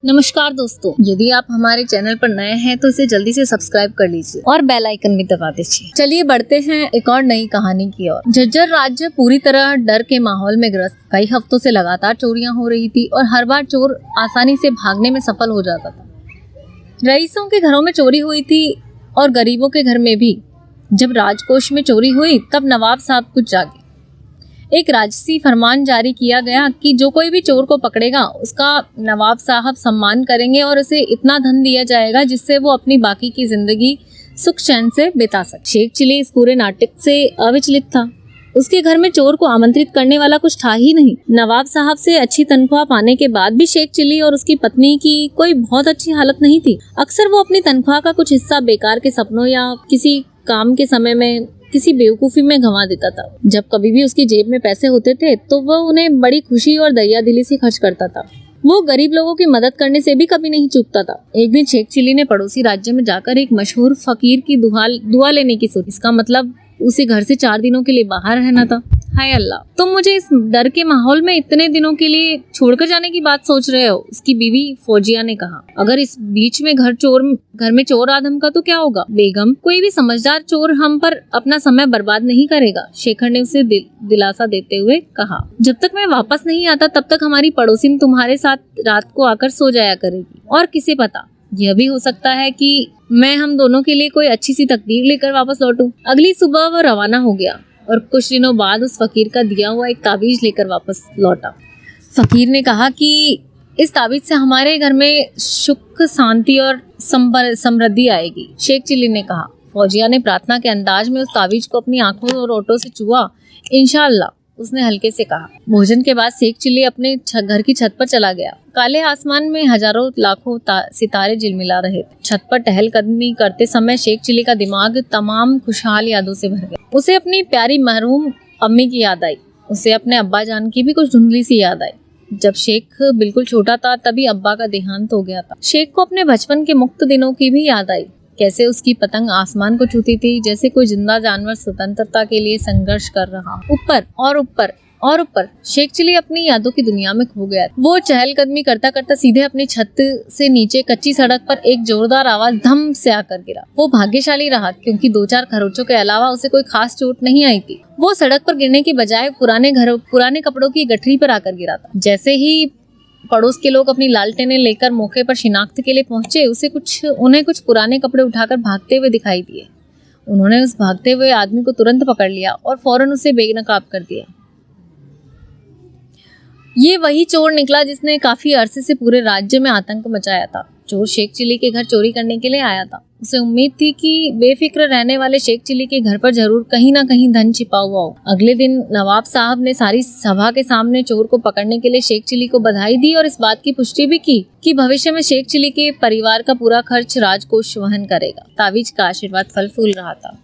नमस्कार दोस्तों, यदि आप हमारे चैनल पर नए हैं तो इसे जल्दी से सब्सक्राइब कर लीजिए और बेल आइकन भी दबा दीजिए। चलिए बढ़ते हैं एक और नई कहानी की ओर। झज्जर राज्य पूरी तरह डर के माहौल में ग्रस्त। कई हफ्तों से लगातार चोरियां हो रही थी और हर बार चोर आसानी से भागने में सफल हो जाता था। रईसों के घरों में चोरी हुई थी और गरीबों के घर में भी। जब राजकोष में चोरी हुई तब नवाब साहब कुछ जागे। एक राजसी फरमान जारी किया गया कि जो कोई भी चोर को पकड़ेगा उसका नवाब साहब सम्मान करेंगे और उसे इतना धन दिया जाएगा जिससे वो अपनी बाकी की जिंदगी सुख चैन से बिता सके। शेख चिली इस पूरे नाटक से अविचलित था। उसके घर में चोर को आमंत्रित करने वाला कुछ था ही नहीं। नवाब साहब से अच्छी तनख्वाह पाने के बाद भी शेख चिली और उसकी पत्नी की कोई बहुत अच्छी हालत नहीं थी। अक्सर वो अपनी तनख्वाह का कुछ हिस्सा बेकार के सपनों या किसी काम के समय में किसी बेवकूफी में गंवा देता था। जब कभी भी उसकी जेब में पैसे होते थे तो वह उन्हें बड़ी खुशी और दया दिली से खर्च करता था। वो गरीब लोगों की मदद करने से भी कभी नहीं चूकता था। एक दिन शेख चिली ने पड़ोसी राज्य में जाकर एक मशहूर फकीर की दुआ लेने की सोची। इसका मतलब उसे घर से 4 दिनों के लिए बाहर रहना था। हाय अल्लाह, तुम मुझे इस डर के माहौल में इतने दिनों के लिए छोड़कर जाने की बात सोच रहे हो? उसकी बीवी फौजिया ने कहा। अगर इस बीच में घर में चोर आदम का तो क्या होगा? बेगम, कोई भी समझदार चोर हम पर अपना समय बर्बाद नहीं करेगा, शेखर ने उसे दिलासा देते हुए कहा। जब तक मैं वापस नहीं आता तब तक हमारी पड़ोसिन तुम्हारे साथ रात को आकर सो जाया करेगी। और किसे पता, यह भी हो सकता है कि मैं हम दोनों के लिए कोई अच्छी सी तकदीर लेकर वापस लौटूं। अगली सुबह वह रवाना हो गया और कुछ दिनों बाद उस फकीर का दिया हुआ एक ताबीज लेकर वापस लौटा। फकीर ने कहा कि इस ताबीज से हमारे घर में सुख, शांति और समृद्धि आएगी। शेख चिली ने कहा। फौजिया ने प्रार्थना के अंदाज में उस ताबीज को अपनी आंखों और ओठों से छुआ। इंशाअल्लाह, उसने हल्के से कहा। भोजन के बाद शेख चिली अपने घर की छत पर चला गया। काले आसमान में हजारों लाखों सितारे झिलमिला रहे थे। छत पर टहलकदमी करते समय शेख चिली का दिमाग तमाम खुशहाल यादों से भर गया। उसे अपनी प्यारी मरहूम अम्मी की याद आई। उसे अपने अब्बा जान की भी कुछ धुंधली सी याद आई। जब शेख बिल्कुल छोटा था तभी अब्बा का देहांत हो गया था। शेख को अपने बचपन के मुक्त दिनों की भी याद आई। कैसे उसकी पतंग आसमान को छूती थी, जैसे कोई जिंदा जानवर स्वतंत्रता के लिए संघर्ष कर रहा। ऊपर और ऊपर और ऊपर शेख चिली अपनी यादों की दुनिया में खो गया। वो चहलकदमी करता करता सीधे अपनी छत से नीचे कच्ची सड़क पर एक जोरदार आवाज धम से आकर गिरा। वो भाग्यशाली रहा क्योंकि 2-4 खरोंचों के अलावा उसे कोई खास चोट नहीं आई थी। वो सड़क पर गिरने की बजाय पुराने कपड़ों की गठरी पर आकर गिरा था। जैसे ही पड़ोस के लोग अपनी लालटेनें लेकर मौके पर शिनाख्त के लिए पहुंचे, उन्हें कुछ पुराने कपड़े उठाकर भागते हुए दिखाई दिए। उन्होंने उस भागते हुए आदमी को तुरंत पकड़ लिया और फौरन उसे बेनकाब कर दिया। ये वही चोर निकला जिसने काफी अरसे से पूरे राज्य में आतंक मचाया था। चोर शेख चिली के घर चोरी करने के लिए आया था। उसे उम्मीद थी कि बेफिक्र रहने वाले शेख चिली के घर पर जरूर कहीं ना कहीं धन छिपा हुआ हो। अगले दिन नवाब साहब ने सारी सभा के सामने चोर को पकड़ने के लिए शेख चिली को बधाई दी और इस बात की पुष्टि भी की कि भविष्य में शेख चिली के परिवार का पूरा खर्च राजकोष वहन करेगा। तावीज का आशीर्वाद फल फूल रहा था।